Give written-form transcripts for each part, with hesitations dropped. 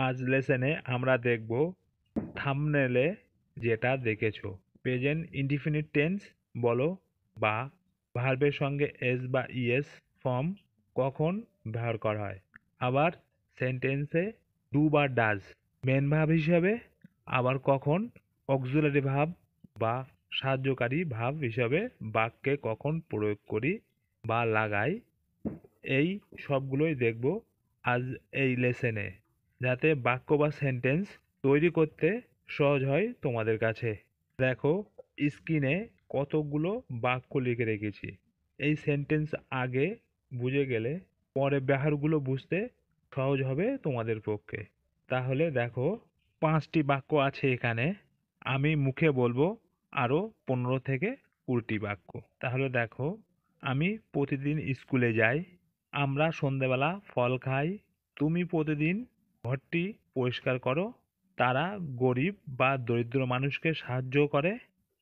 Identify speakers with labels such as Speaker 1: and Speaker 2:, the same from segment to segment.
Speaker 1: আজ লেসনে আমরা দেখব থাম্বনেলে যেটা দেখেছো, প্রেজেন্ট ইনডিফিনিট টেন্স বলো বা ভার্বের সঙ্গে এস বা ইএস ফর্ম কখন ব্যবহার করা হয়। আবার সেন্টেন্সে ডু বা ডাজ মেন ভার্ব হিসাবে, আবার কখন অক্সিলারি ভার্ব বা সাহায্যকারী ভার্ব হিসাবে বাক্যে কখন প্রয়োগ করি বা লাগাই, এই সবগুলোই দেখব আজ এই লেসনে, যাতে বাক্য বা সেন্টেন্স তৈরি করতে সহজ হয় তোমাদের কাছে। দেখো স্ক্রিনে কতগুলো বাক্য লিখে রেখেছি। এই সেন্টেন্স আগে বুঝে গেলে পরে ব্যবহারগুলো বুঝতে সহজ হবে তোমাদের পক্ষে। তাহলে দেখো 5টি বাক্য আছে এখানে, আমি মুখে বলবো আরো 15 থেকে 20টি বাক্য। তাহলে দেখো, আমি প্রতিদিন স্কুলে যাই, আমরা সন্ধেবেলা ফল খাই, তুমি প্রতিদিন ঘরটি পরিষ্কার করো, তারা গরিব বা দরিদ্র মানুষকে সাহায্য করে,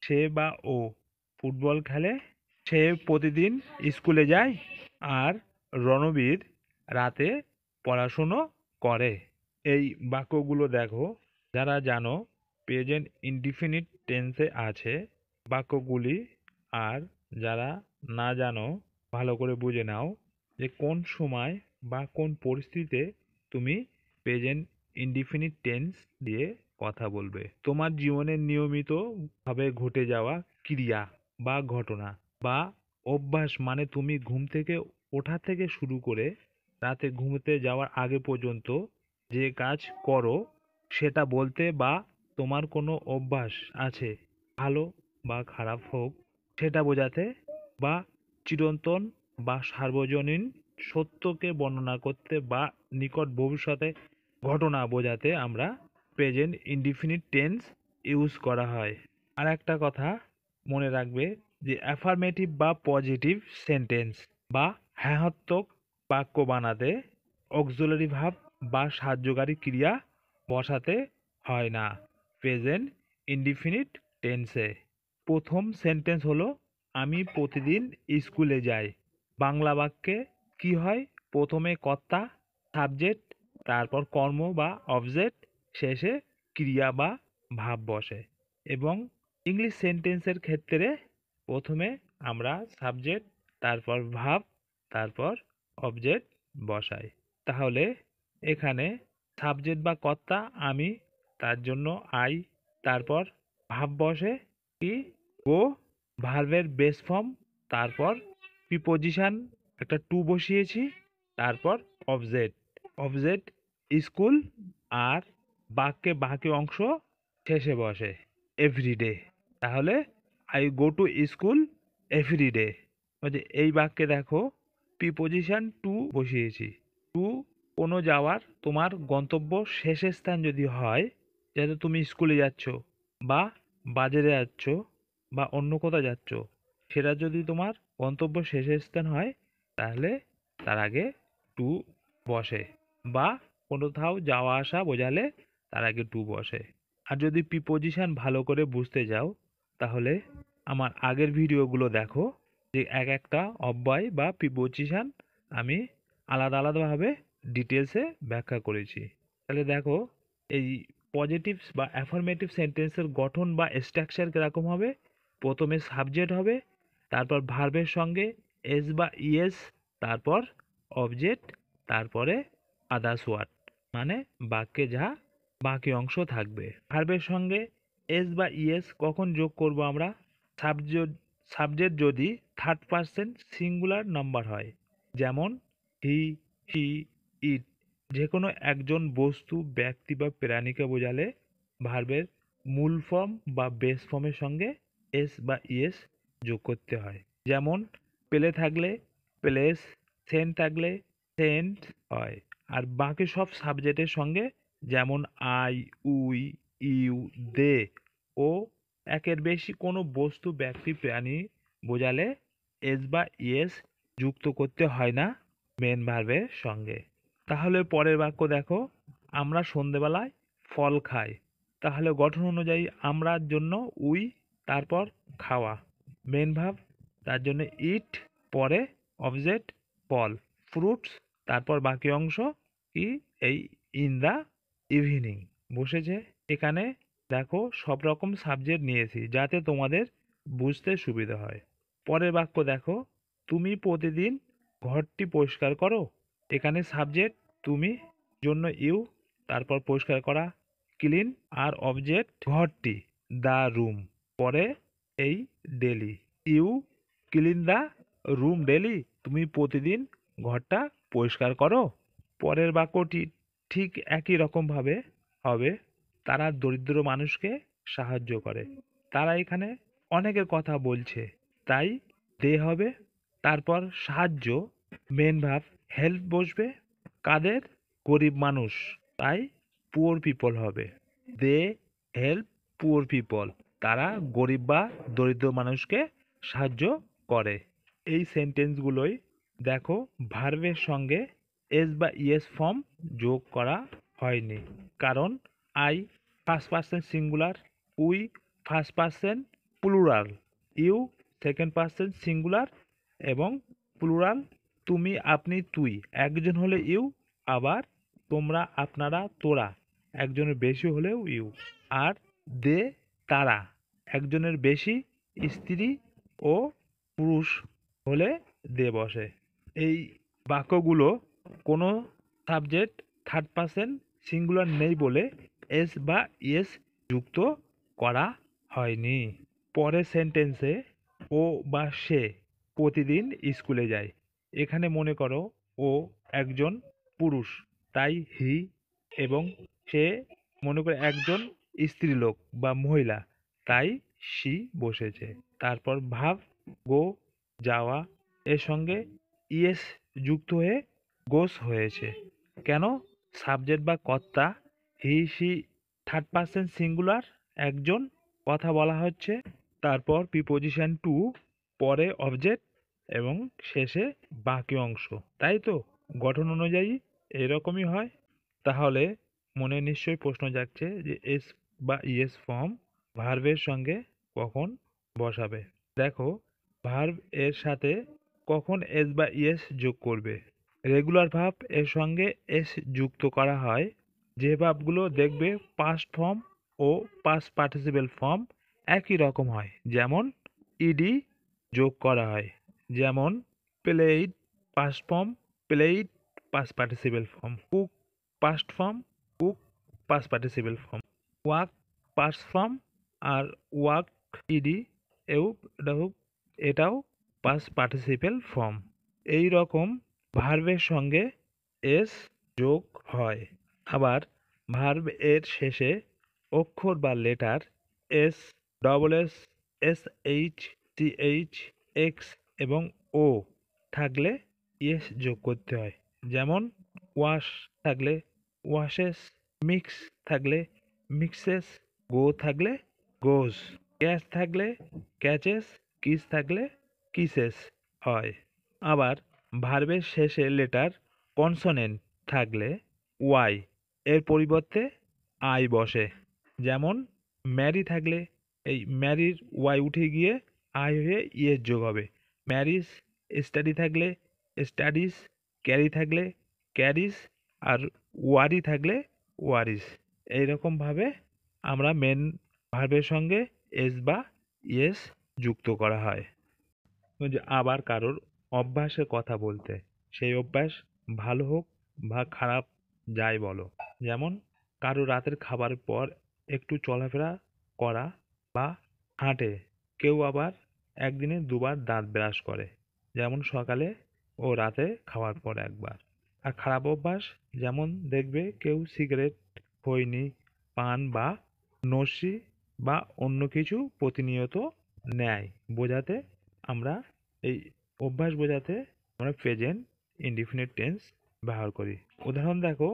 Speaker 1: সে বা ও ফুটবল খেলে, সে প্রতিদিন স্কুলে যায়, আর রণবীর রাতে পড়াশুনো করে। এই বাক্যগুলো দেখো, যারা জানো প্রেজেন্ট ইনডিফিনিট টেন্সে আছে বাক্যগুলি, আর যারা না জানো ভালো করে বুঝে নাও যে কোন সময় বা কোন পরিস্থিতিতে তুমি প্রেজেন্ট ইনডিফিনিট টেন্স দিয়ে কথা বলবে। তোমার জীবনের নিয়মিত ভাবে ঘটে যাওয়া ক্রিয়া বা ঘটনা বা অভ্যাস, মানে তুমি ঘুম থেকে ওঠা থেকে শুরু করে রাতে ঘুমোতে যাওয়ার আগে পর্যন্ত যে কাজ করো সেটা বলতে, বা তোমার কোনো অভ্যাস আছে ভালো বা খারাপ হোক সেটা বোঝাতে, বা চিরন্তন বা সার্বজনীন সত্যকে বর্ণনা করতে বা নিকট ভবিষ্যতে ঘটনা বোঝাতে আমরা প্রেজেন্ট ইনডিফিনিট টেন্স ইউজ করা হয়। আর একটা কথা মনে রাখবে যে অ্যাফার্মেটিভ বা পজিটিভ সেন্টেন্স বা হ্যাঁত্মক বাক্য বানাতে অক্সিলারি ভার্ব বা সাহায্যকারী ক্রিয়া বসাতে হয় না প্রেজেন্ট ইনডিফিনিট টেন্সে। প্রথম সেন্টেন্স হলো আমি প্রতিদিন স্কুলে যাই। বাংলা বাক্যে কি হয়, প্রথমে কর্তা, সাবজেক্ট, তারপর কর্ম বা অবজেক্ট, শেষে ক্রিয়া বা ভাব বসে। এবং ইংলিশ সেন্টেন্সের ক্ষেত্রে প্রথমে আমরা সাবজেক্ট, তারপর ভাব, তারপর অবজেক্ট বসাই। তাহলে এখানে সাবজেক্ট বা কর্তা আমি, তার জন্য আই, তারপর ভাব বসে কি, গো, ভার্বের বেস ফর্ম, তারপর প্রিপোজিশন একটা টু বসিয়েছি, তারপর অবজেক্ট, অবজেক্ট স্কুল, আর বাক্যে বাকি অংশ শেষে বসে এভরিডে। তাহলে I go to school everyday, এই বাক্যে দেখো প্রিপোজিশন টু বসিয়েছি। টু কোনো যাওয়ার তোমার গন্তব্য শেষের স্থান যদি হয়, যেহেতু তুমি স্কুলে যাচ্ছ বা বাজারে যাচ্ছ বা অন্য কোথাও যাচ্ছ, সেটা যদি তোমার গন্তব্য শেষের স্থান হয় তাহলে তার আগে টু বসে, বা কোথাও যাওয়া আসা বোঝালে তার আগে টু বসে। আর যদি প্রিপোজিশন ভালো করে বুঝতে যাও তাহলে আমার আগের ভিডিওগুলো দেখো, যে এক একটা অব্যয় বা প্রিপোজিশন আমি আলাদা আলাদাভাবে ডিটেলসে ব্যাখ্যা করেছি। তাহলে দেখো এই পজিটিভস বা অ্যাফার্মেটিভ সেন্টেন্সের গঠন বা স্ট্রাকচার কিরকম হবে। প্রথমে সাবজেক্ট হবে, তারপর ভার্বের সঙ্গে এস বা ইএস, তারপর অবজেক্ট, তারপরে আদার্স ওয়ার্ড, মানে বাক্যে যা বাকি অংশ থাকবে। ভার্বের সঙ্গে এস বা ইএস কখন যোগ করব আমরা, সাবজেক্ট সাবজেক্ট যদি থার্ড পার্সন সিঙ্গুলার নাম্বার হয়, যেমন হি, শি, ইট, যে কোনো একজন বস্তু, ব্যক্তি বা প্রাণীকে বোঝালে ভার্বের মূল ফর্ম বা বেস ফর্মের সঙ্গে এস বা ইএস যোগ করতে হয়। যেমন পেলে থাকলে প্লেস, সেন্ট থাকলে সেন্ট হয়। আর বাকি সব সাবজেক্টের সঙ্গে, যেমন আই, উই, ইউ, দে ও একের বেশি কোনো বস্তু, ব্যক্তি, প্রাণী বোঝালে এস বা ইএস যুক্ত করতে হয় না মেন ভার্বের সঙ্গে। তাহলে পরের বাক্য দেখো, আমরা সন্ধেবেলায় ফল খাই। তাহলে গঠন অনুযায়ী আমরার জন্য উই, তারপর খাওয়া মেন ভার্ব, তার জন্য ইট, পরে অবজেক্ট ফল, ফ্রুটস, তারপর বাকি অংশ কি, এই ইন দা ইভিনিং বসেছে। এখানে দেখো সব রকম সাবজেক্ট নিয়েছি যাতে তোমাদের বুঝতে সুবিধা হয়। পরের বাক্য দেখো, তুমি প্রতিদিন ঘরটি পরিষ্কার করো। এখানে সাবজেক্ট তুমি, জন্য ইউ, তারপর পরিষ্কার করা ক্লিন, আর অবজেক্ট ঘরটি দ্য রুম। পরে এই daily, you clean the room daily, তুমি প্রতিদিন ঘরটা পরিষ্কার করো। পরের বাক্যটি ঠিক একই রকমভাবে হবে, তারা দরিদ্র মানুষকে সাহায্য করে। তারা এখানে অনেকের কথা বলছে, তাই দে হবে। তারপর সাহায্য, মেন ভাব হেল্প বসবে। কাদের? গরিব মানুষ, তাই পুয়ার পিপল হবে। দে হেল্প পুয়ার পিপল, তারা গরিব বা দরিদ্র মানুষকে সাহায্য করে। এই সেন্টেন্সগুলোই দেখো ভার্বের সঙ্গে এস বা ইএস ফর্ম যোগ করা হয়নি, কারণ I first person singular, we first person plural, you second person singular এবং প্লুরাল, তুমি আপনি তুই একজন হলে ইউ, আবার তোমরা আপনারা তোরা একজনের বেশি হলেও ইউ, আর দে তারা একজনের বেশি স্ত্রী ও পুরুষ হলে দে বসে। এই বাক্যগুলো কোনো সাবজেক্ট থার্ড পার্সন সিঙ্গুলার নেই বলে এস বা ইয়েস যুক্ত করা হয়নি। পরের সেন্টেন্সে ও বা সে প্রতিদিন স্কুলে যায়। এখানে মনে করো ও একজন পুরুষ, তাই হি, এবং সে মনে করে একজন স্ত্রীলোক বা মহিলা, তাই সি বসেছে। তারপর ভাব গো যাওয়া, এর সঙ্গে ইএস যুক্ত হয়ে গোস হয়েছে। কেন? সাবজেক্ট বা কর্তা he she third person singular, একজন কথা বলা হচ্ছে। তারপর প্রিপোজিশন টু, পরে অবজেক্ট এবং শেষে বাকি অংশ। তাই তো গঠন অনুযায়ী এরকমই হয়। তাহলে মনে নিশ্চয়ই প্রশ্ন জাগছে যে এস বা ইএস ফর্ম ভার্বের সঙ্গে কখন বসাবে। দেখো ভার্ব এর সাথে কখন এস বা ইএস যোগ করবে। রেগুলার ভার্ব এর সঙ্গে এস যুক্ত করা হয় যে ভার্বগুলো দেখবে পাস্ট ফর্ম ও পাস্ট পার্টিসিপেল ফর্ম একই রকম হয়, যেমন ইডি যোগ করা হয়, যেমন played past form, played past participle form, cook past form, cook past participle form, walk past form, আর ওয়াক ইডি এটাও পাস্ট পার্টিসিপেল ফর্ম। এই রকম ভার্বের সঙ্গে এস যোগ হয়। আবার ভার্ব এর শেষে অক্ষর বা letter S, double S, S H, C H, X এবং ও থাকলে এস যোগ করতে হয়, যেমন ওয়াশ থাকলে ওয়াশেস, মিক্স থাকলে মিক্সেস, গো থাকলে গোজ, ক্যাচ থাকলে ক্যাচেস, কিস থাকলে কিসেস হয়। আবার ভার্বের শেষে লেটার কনসোনেন্ট থাকলে ওয়াই এর পরিবর্তে আই বসে, যেমন ম্যারি থাকলে এই ম্যারির ওয়াই উঠে গিয়ে আই হয়ে ইয়ের যোগ হবে। ম্যারিস, স্টাডি থাকলে স্টাডিস, ক্যারি থাকলে ক্যারিস, আর ওয়ারি থাকলে ওয়ারিস। এইরকমভাবে আমরা মেন ভার্বের সঙ্গে এস বা ইয়েস যুক্ত করা হয়। যে আবার কারোর অভ্যাসের কথা বলতে, সেই অভ্যাস ভালো হোক বা খারাপ যাই বলো, যেমন কারো রাতের খাবারের পর একটু চলাফেরা করা বা হাঁটে। কেউ আবার একদিনে দুবার দাঁত ব্রাশ করে, যেমন সকালে ও রাতে খাওয়ার পর একবার। আর খারাপ অভ্যাস যেমন দেখবে কেউ সিগারেট, খৈনি, পান বা নস্যি বা অন্য কিছু প্রতিনিয়ত নেয়, বোঝাতে আমরা এই অভ্যাস বোঝাতে আমরা প্রেজেন্ট ইনডিফিনিট টেন্স ব্যবহার করি। উদাহরণ দেখো,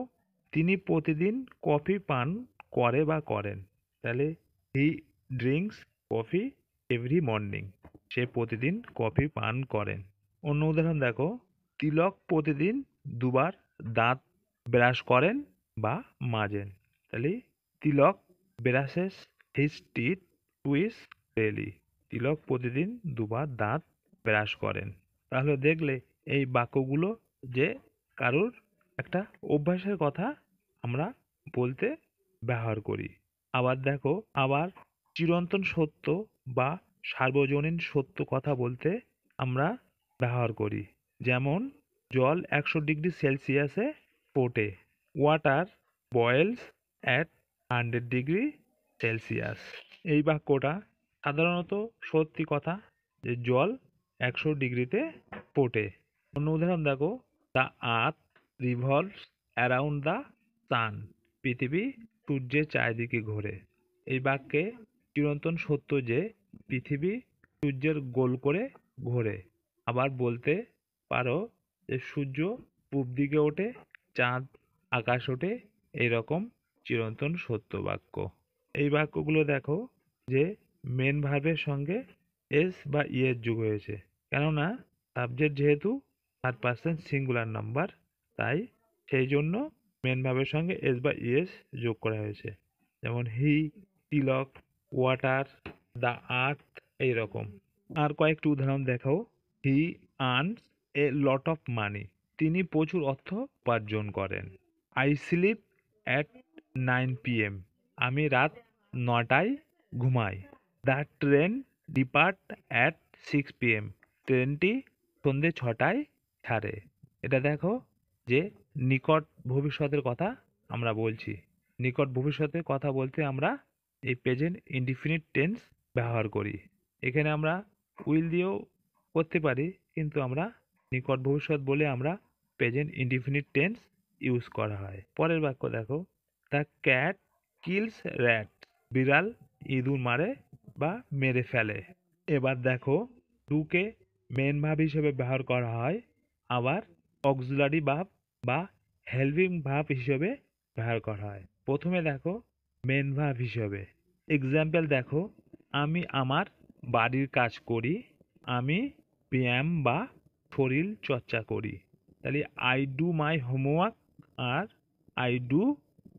Speaker 1: তিনি প্রতিদিন কফি পান করে বা করেন, তাহলে he drinks coffee every morning, সে প্রতিদিন কফি পান করেন। অন্য উদাহরণ দেখো, তিলক প্রতিদিন দুবার দাঁত ব্রাশ করেন বা মাজেন, তাহলে তিলক ব্রাশেস হিজ টিথ টুইস ডেইলি, তিলক প্রতিদিন দুবার দাঁত ব্রাশ করেন। তাহলে দেখলে এই বাক্যগুলো যে কারুর একটা অভ্যাসের কথা আমরা বলতে ব্যবহার করি। আবার দেখো, আবার চিরন্তন সত্য বা সার্বজনীন সত্য কথা বলতে আমরা ব্যবহার করি। যেমন জল 100 ডিগ্রি সেলসিয়াসে ফোটে। Water বয়েলস at 100 degree Celsius. এই বাক্যটা সাধারণত সত্যি কথা, যে জল 100 ডিগ্রিতে ফোটে। অন্য উদাহরণ দেখো, the earth revolves around the sun. পৃথিবী সূর্যের চারিদিকে ঘোরে। এই বাক্যে চিরন্তন সত্য যে পৃথিবী সূর্যের গোল করে ঘোরে। আবার বলতে পারো যে সূর্য পূব দিকে ওঠে, চাঁদ আকাশ ওঠে, এইরকম চিরন্তন সত্য বাক্য। এই বাক্যগুলো দেখো যে মেন ভার্বের সঙ্গে এস বা ইয়েস যোগ হয়েছে, কেননা সাবজেক্ট যেহেতু থার্ড পার্সন সিঙ্গুলার নাম্বার, তাই সেই জন্য মেন ভার্বের সঙ্গে এস বা ইয়েস যোগ করা হয়েছে। যেমন হি, তিলক, ওয়াটার, দ্য আর্থ, এইরকম। আর কয়েকটি উদাহরণ দেখাও। হি earns A lot of money. তিনি প্রচুর অর্থ উপার্জন করেন। I sleep at 9 PM। আমি রাত 9টায় ঘুমাই। The train depart at 6 PM। ট্রেনটি সন্ধে 6টায় ছাড়ে। এটা দেখো যে নিকট ভবিষ্যতের কথা আমরা বলছি। নিকট ভবিষ্যতের কথা বলতে আমরা এই প্রেজেন্ট ইনডিফিনিট টেন্স ব্যবহার করি। এখানে আমরা উইল দিয়েও করতে পারি, কিন্তু আমরা নিকট ভবিষ্যৎ বলে আমরা প্রেজেন্ট ইনডিফিনিট টেন্স ইউজ করা হয়। পরের বাক্য দেখো, দ্য ক্যাট কিলস র্যাট। বিড়াল ইঁদুর মারে বা মেরে ফেলে। এবার দেখো, ডুকে মেন ভার্ব হিসেবে ব্যবহার করা হয়, আবার অক্সিলারি ভার্ব বা হেল্পিং ভার্ব হিসেবে ব্যবহার করা হয়। প্রথমে দেখো মেন ভার্ব হিসেবে। এক্সাম্পল দেখো, আমি আমার বাড়ির কাজ করি। আমি ব্যায়াম বা শরীর চর্চা করি। তাহলে আই ডু মাই হোমওয়ার্ক আর আই ডু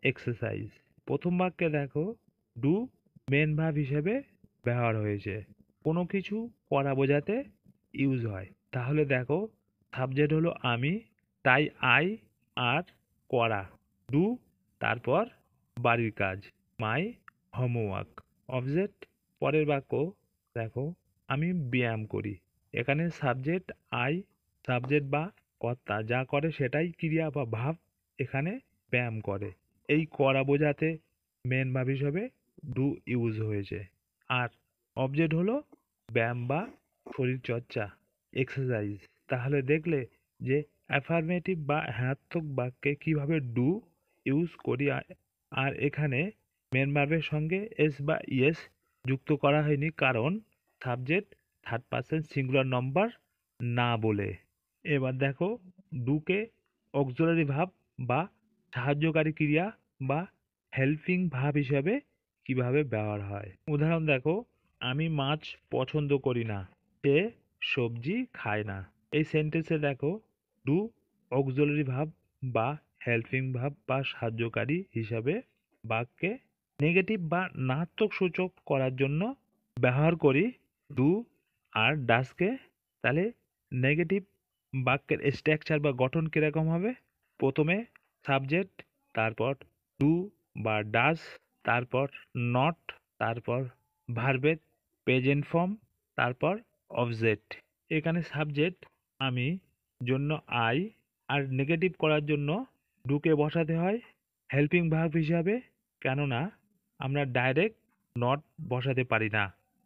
Speaker 1: এক্সারসাইজ। প্রথম বাক্যে দেখো ডু মেন ভার্ব হিসেবে ব্যবহার হয়েছে। কোনো কিছু করা বোঝাতে ইউজ হয়। তাহলে দেখো, সাবজেক্ট হলো আমি, তাই আই, আর করা ডু, তারপর বাড়ির কাজ মাই হোমওয়ার্ক। অবজেক্ট পরের বাক্য দেখো, আমি ব্যায়াম করি। এখানে সাবজেক্ট আই, সাবজেক্ট বা কর্তা যা করে সেটাই ক্রিয়া বা ভাব এখানে ব্যায়াম করে। এই করা বোঝাতে মেন ভার্ব হিসেবে ডু ইউজ হয়েছে। আর অবজেক্ট হলো ব্যায়াম বা শরীরচর্চা এক্সারসাইজ। তাহলে দেখলে যে অ্যাফার্মেটিভ বা হ্যাঁত্মক বাক্যে কিভাবে ডু ইউজ করি। আর এখানে মেন ভার্বের সঙ্গে এস বা ইয়েস যুক্ত করা হয়নি, কারণ subject third person singular number না বলে। এবার দেখো, ডুকে অক্সিলারি ভার্ব বা সাহায্যকারী ক্রিয়া বা হেল্পিং ভার্ব হিসাবে কিভাবে ব্যবহার হয়। উদাহরণ দেখো, আমি মাছ পছন্দ করি না, সে সবজি খায় না। এই সেন্টেন্সে দেখো ডু অক্সিলারি ভার্ব বা হেল্পিং ভার্ব বা সাহায্যকারী হিসাবে বাক্যে নেগেটিভ বা ঋণাত্মক সূচক করার জন্য ব্যবহার করি ডু আর ডাসকে। তাহলে নেগেটিভ বাক্যের স্ট্রাকচার বা গঠন কিরকম হবে? প্রথমে সাবজেক্ট, তারপর ডু বা ডাস, তারপর নট, তারপর ভার্বের প্রেজেন্ট ফর্ম, তারপর অবজেক্ট। এখানে সাবজেক্ট আমি, জন্য আই, আর নেগেটিভ করার জন্য ডুকে বসাতে হয় হেল্পিং ভার্ব হিসাবে, কেননা আমরা ডাইরেক্ট নট বসাতে পারি না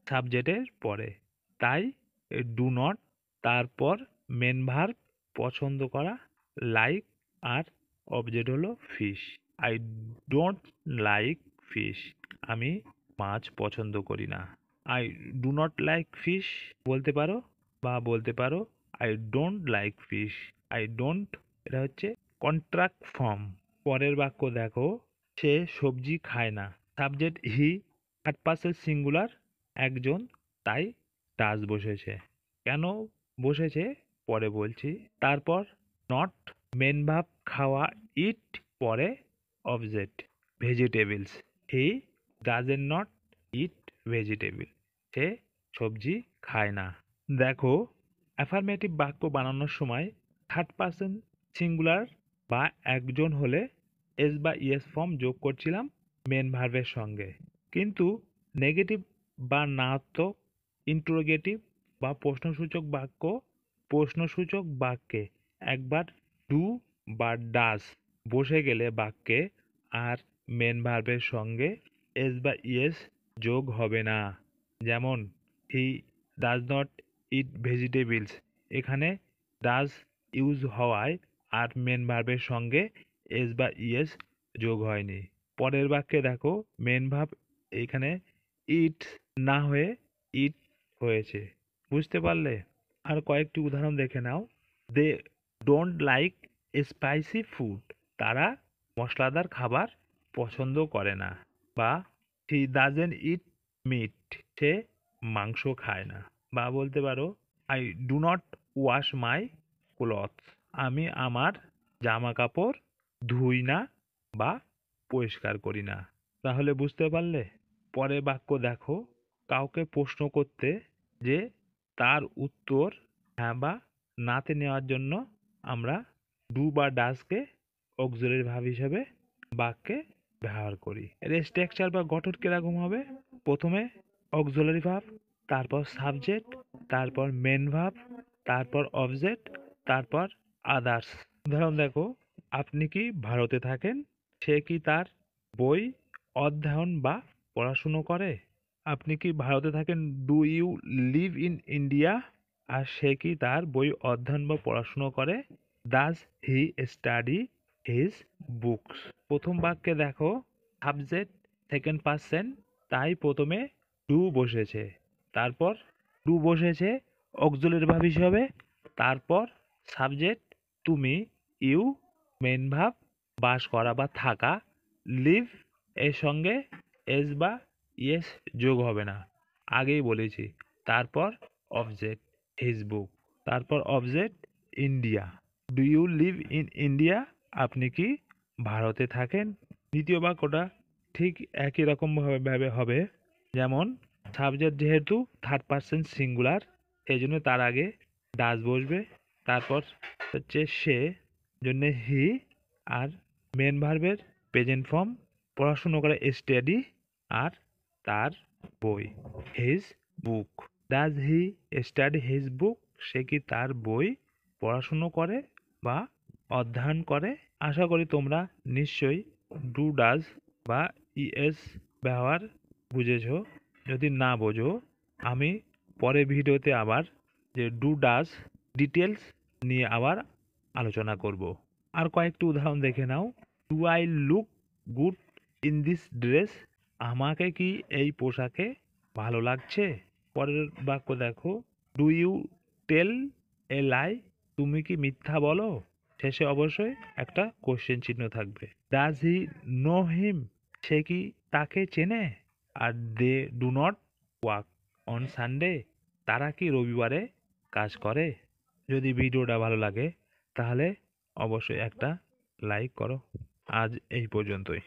Speaker 1: সাবজেক্টের পরে। তাই ডু নট, তারপর মেন ভার্ব পছন্দ করা লাইক, আর অবজেক্ট হলো fish. I don't like fish. আমি মাছ পছন্দ করি না। I do not like fish বলতে পারো, বা বলতে পারো I don't like fish. I don't, এটা হচ্ছে কন্ট্রাক্ট ফর্ম। পরের বাক্য দেখো, সে সবজি খায় না। সাবজেক্ট হি, থার্ড পার্সন সিঙ্গুলার একজন, তাই ডাস বসেছে। কেন বসেছে পরে বলছি। তারপর নট মেন ভার্ব খাওয়া, ইট পরে object vegetables. He doesn't not eat vegetable. সে সবজি খায় না। দেখো, অ্যাফার্মেটিভ বাক্য বানানোর সময় থার্ড পার্সন সিঙ্গুলার বা একজন হলে এস বা ইয়েস ফর্ম যোগ করছিলাম মেন ভার্বের সঙ্গে। কিন্তু নেগেটিভ বা নাত্মক ইন্টারোগেটিভ বা প্রশ্নসূচক বাক্যে একবার ডু বা ডাজ বসে গেলে বাক্যে আর মেন ভার্বের সঙ্গে এস বা ইয়েস যোগ হবে না। যেমন he does not it vegetables, এখানে ডাজ ইউজ হওয়ায় আর মেন ভার্বের সঙ্গে এস বা ইয়েস যোগ হয়নি। পরের বাক্যে দেখো মেন ভার্ব এখানে ইট না হয়ে ইট হয়েছে। বুঝতে পারলে? আর কয়েকটি উদাহরণ দেখে নাও। They don't like spicy food, তারা মশলাদার খাবার পছন্দ করে না। বা হি ডাজেন্ট ইট মিট, সে মাংস খায় না। বা বলতে পারো I do not wash my clothes, আমি আমার জামা কাপড় ধুই না বা পরিষ্কার করি না। তাহলে বুঝতে পারলে? পরের বাক্য দেখো, কাউকে প্রশ্ন করতে যে তার উত্তর হ্যাঁ বা নাতে নেওয়ার জন্য আমরা ডু বা ডাজকে অক্সিলারি ভার্ব হিসেবে বাক্যে ব্যবহার করি। এর স্ট্রাকচার বা গঠন কিরকম হবে? প্রথমে অক্সিলারি ভার্ব, তারপর সাবজেক্ট, তারপর মেন ভার্ব, তারপর অবজেক্ট, তারপর আদার্স। উদাহরণ দেখো, আপনি কি ভারতে থাকেন? সে কি তার বই অধ্যয়ন বা পড়াশুনো করে? আপনি কি ভারতে থাকেন? Do you live in India? আর সে কি তার বই অধ্যয়ন বা পড়াশুনো করে? Does he study his books? প্রথম বাক্যে দেখো সাবজেক্ট সেকেন্ড পার্সন, তাই প্রথমে ডু বসেছে, তারপর ডু বসেছে অক্সিলারি ভার্ব হিসাবে, তারপর সাবজেক্ট তুমি, ইউ মেন ভার্ব বাস করা বা থাকা, লিভ এর সঙ্গে এস বা ইয়েস যোগ হবে না, আগেই বলেছি। তারপর অবজেক্ট হিজ বুক, তারপর object India. Do you live in India? আপনি কি ভারতে থাকেন? দ্বিতীয় বাক্যটা ঠিক একই রকম ভাবে হবে। যেমন সাবজেক্ট যেহেতু থার্ড পার্সন সিঙ্গুলার, এই জন্য তার আগে ডাজ বসবে, তারপর হচ্ছে সে জন্য হি, আর মেন ভার্বের প্রেজেন্ট ফর্ম পড়াশুনো করে স্টাডি, আর তার বই his book. Does he study his book? সে কি তার বই পড়াশুনো করে বা অধ্যয়ন করে? আশা করি তোমরা নিশ্চয়ই ডু ডাজ বা ইএস ব্যবহার বুঝেছো। যদি না বোঝো, আমি পরের ভিডিওতে আবার যে ডু ডাজ ডিটেলস নিয়ে আবার আলোচনা করব। আর কয়েকটি উদাহরণ দেখে নাও। Do I look good in this dress? আমাকে কি এই পোশাকে ভালো লাগছে? পরের বাক্য দেখো, ডু ইউ টেল এ লাই? তুমি কি মিথ্যা বলো? শেষে অবশ্যই একটা কোশ্চেন চিহ্ন থাকবে। Does he know him? সে কি তাকে চেনে? আর they do not work on Sunday? তারা কি রবিবারে কাজ করে? যদি ভিডিওটা ভালো লাগে তাহলে অবশ্যই একটা লাইক করো। আজ এই পর্যন্তই।